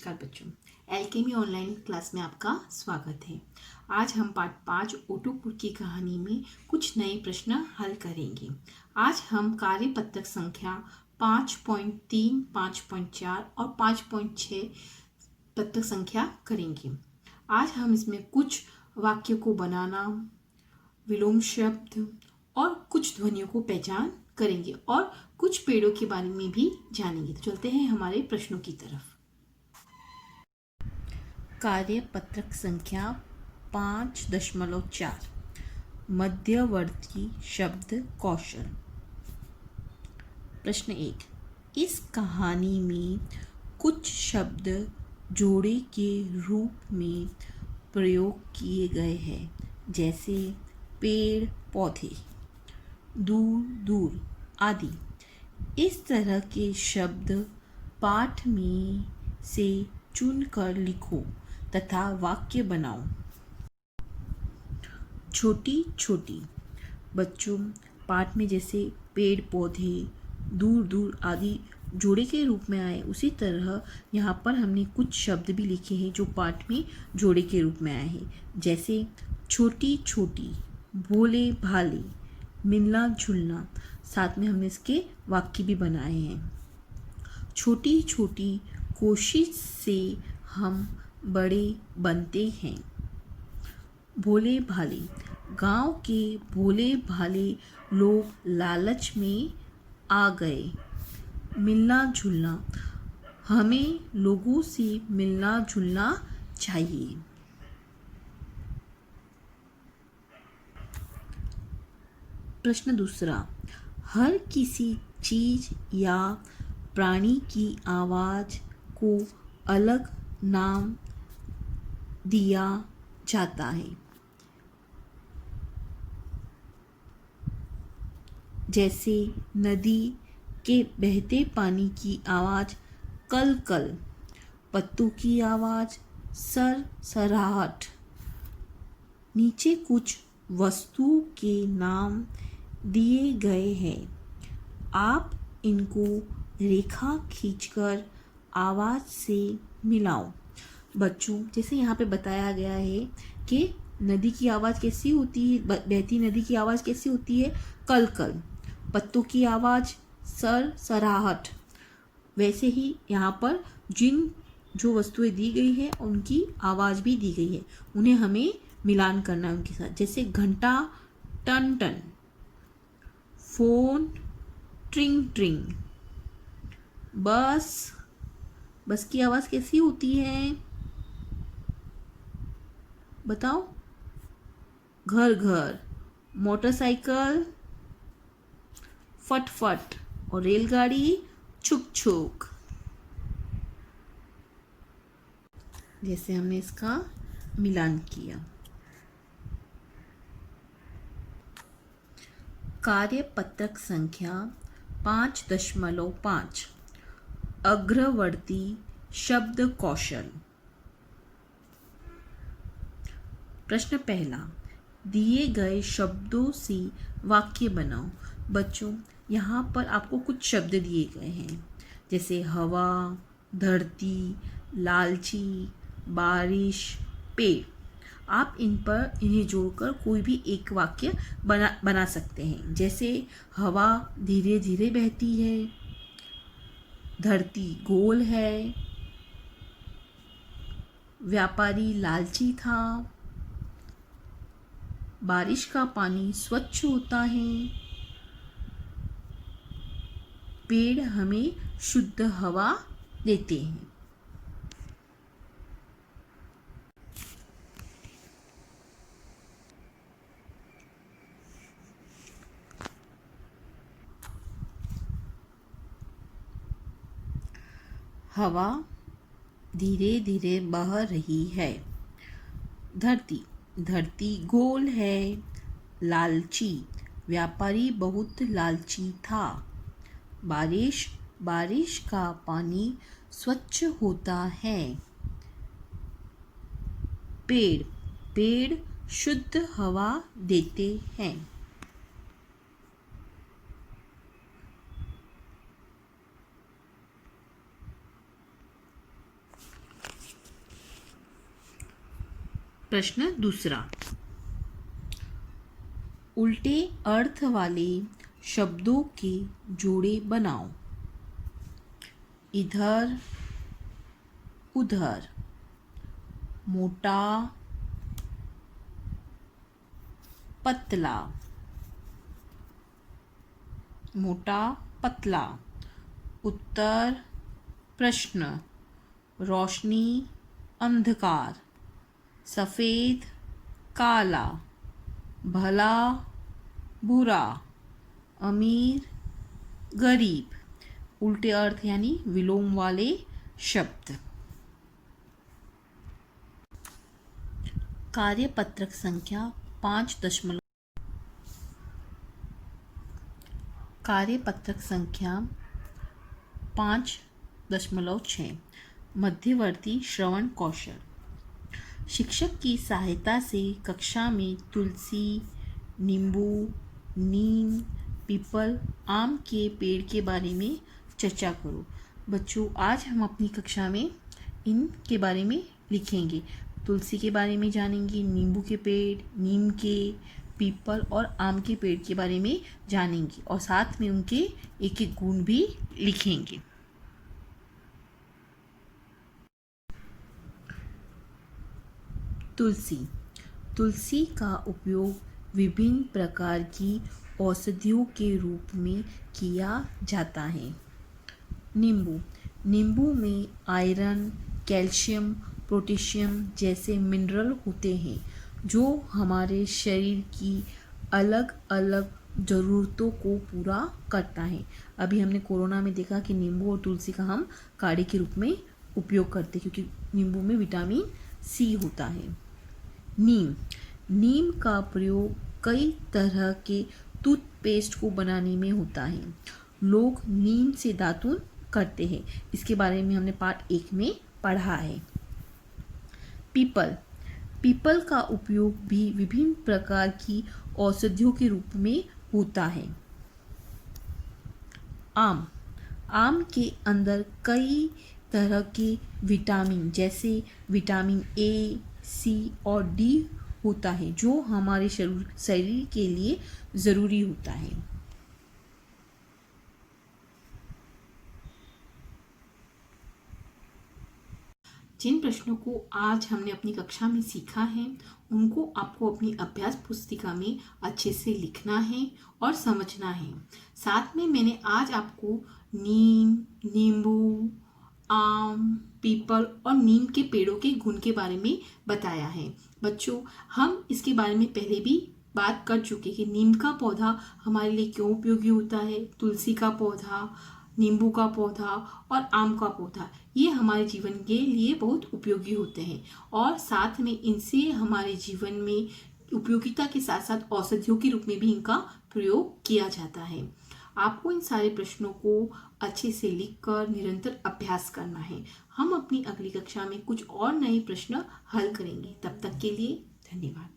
नमस्कार बच्चों, alchemy online class में आपका स्वागत है। आज हम पाठ 5 ओटोपुर की कहानी में कुछ नए प्रश्न हल करेंगे। आज हम कार्यपत्रक संख्या 5.3, 5.4 और 5.6 पत्रक संख्या करेंगे। आज हम इसमें कुछ वाक्य को बनाना, विलोम शब्द और कुछ ध्वनियों को पहचान करेंगे और कुछ पेड़ों के बारे में भी जानेंगे। तो चलते हैं हमारे प्रश्नों की तरफ। कार्यपत्रक संख्या 5.4 मध्यवर्ती शब्द कौशल। प्रश्न 1, इस कहानी में कुछ शब्द जोड़े के रूप में प्रयोग किए गए हैं, जैसे पेड़ पौधे, दूर दूर आदि। इस तरह के शब्द पाठ में से चुनकर लिखो तथा वाक्य बनाओ। छोटी छोटी। बच्चों, पाठ में जैसे पेड़ पौधे, दूर दूर आदि जोड़े के रूप में आए, उसी तरह यहाँ पर हमने कुछ शब्द भी लिखे हैं जो पाठ में जोड़े के रूप में आए हैं, जैसे छोटी छोटी, भोले भाले, मिलना जुलना। साथ में हमने इसके वाक्य भी बनाए हैं। छोटी छोटी कोशिश से हम बड़े बनते हैं। भोले भाले, गांव के भोले भाले लोग लालच में आ गए। मिलना जुलना, हमें लोगों से मिलना जुलना चाहिए। प्रश्न दूसरा, हर किसी चीज या प्राणी की आवाज को अलग नाम दिया जाता है, जैसे नदी के बहते पानी की आवाज कल कल, पत्तों की आवाज सर सराहट। नीचे कुछ वस्तु के नाम दिए गए हैं, आप इनको रेखा खींचकर आवाज से मिलाओ। बच्चों, जैसे यहाँ पे बताया गया है कि नदी की आवाज़ कैसी होती है, बहती नदी की आवाज़ कैसी होती है, कल कल। पत्तों की आवाज़ सर सराहट। वैसे ही यहाँ पर जो वस्तुएं दी गई है उनकी आवाज़ भी दी गई है, उन्हें हमें मिलान करना है उनके साथ। जैसे घंटा टन टन, फोन ट्रिंग ट्रिंग, बस की आवाज़ कैसी होती है बताओ, घर घर। मोटरसाइकिल फट फट और रेलगाड़ी छुक छुक। जैसे हमने इसका मिलान किया। कार्यपत्रक संख्या 5.5 अग्रवर्ती शब्द कौशल। प्रश्न पहला, दिए गए शब्दों से वाक्य बनाओ। बच्चों, यहाँ पर आपको कुछ शब्द दिए गए हैं, जैसे हवा, धरती, लालची, बारिश, पेड़। आप इन्हें जोड़कर कोई भी एक वाक्य बना सकते हैं। जैसे हवा धीरे धीरे बहती है, धरती गोल है, व्यापारी लालची था, बारिश का पानी स्वच्छ होता है, पेड़ हमें शुद्ध हवा देते हैं। हवा धीरे धीरे बह रही है। धरती गोल है। लालची, व्यापारी बहुत लालची था। बारिश का पानी स्वच्छ होता है। पेड़ शुद्ध हवा देते हैं। प्रश्न दूसरा, उल्टे अर्थ वाले शब्दों के जोड़े बनाओ। इधर, उधर, मोटा, पतला, मोटा पतला, उत्तर प्रश्न, रोशनी अंधकार, सफ़ेद काला, भला बुरा, अमीर गरीब। उल्टे अर्थ यानी विलोम वाले शब्द। कार्यपत्रक संख्या 5.6। कार्यपत्रक संख्या 5.6 मध्यवर्ती श्रवण कौशल। शिक्षक की सहायता से कक्षा में तुलसी, नींबू, नीम, पीपल, आम के पेड़ के बारे में चर्चा करो। बच्चों, आज हम अपनी कक्षा में इनके बारे में लिखेंगे। तुलसी के बारे में जानेंगे, नींबू के पेड़, नीम के, पीपल और आम के पेड़ के बारे में जानेंगे और साथ में उनके एक एक गुण भी लिखेंगे। तुलसी। तुलसी का उपयोग विभिन्न प्रकार की औषधियों के रूप में किया जाता है। नींबू। नींबू में आयरन, कैल्शियम, पोटेशियम जैसे मिनरल होते हैं जो हमारे शरीर की अलग अलग ज़रूरतों को पूरा करता है। अभी हमने कोरोना में देखा कि नींबू और तुलसी का हम काढ़े के रूप में उपयोग करते हैं क्योंकि नींबू में विटामिन सी होता है। नीम। नीम का प्रयोग कई तरह के टूथपेस्ट को बनाने में होता है। लोग नीम से दातुन करते हैं। इसके बारे में हमने पार्ट 1 में पढ़ा है। पीपल। पीपल का उपयोग भी विभिन्न प्रकार की औषधियों के रूप में होता है। आम। आम के अंदर कई तरह के विटामिन जैसे विटामिन ए, सी और डी होता है जो हमारे शरीर के लिए ज़रूरी होता है। जिन प्रश्नों को आज हमने अपनी कक्षा में सीखा है उनको आपको अपनी अभ्यास पुस्तिका में अच्छे से लिखना है और समझना है। साथ में मैंने आज आपको नीम, नींबू, आम, पीपल और नीम के पेड़ों के गुण के बारे में बताया है। बच्चों, हम इसके बारे में पहले भी बात कर चुके कि नीम का पौधा हमारे लिए क्यों उपयोगी होता है, तुलसी का पौधा, नींबू का पौधा और आम का पौधा ये हमारे जीवन के लिए बहुत उपयोगी होते हैं और साथ में इनसे हमारे जीवन में उपयोगिता के साथ साथ औषधियों के रूप में भी इनका प्रयोग किया जाता है। आपको इन सारे प्रश्नों को अच्छे से लिखकर निरंतर अभ्यास करना है। हम अपनी अगली कक्षा में कुछ और नए प्रश्न हल करेंगे। तब तक के लिए धन्यवाद।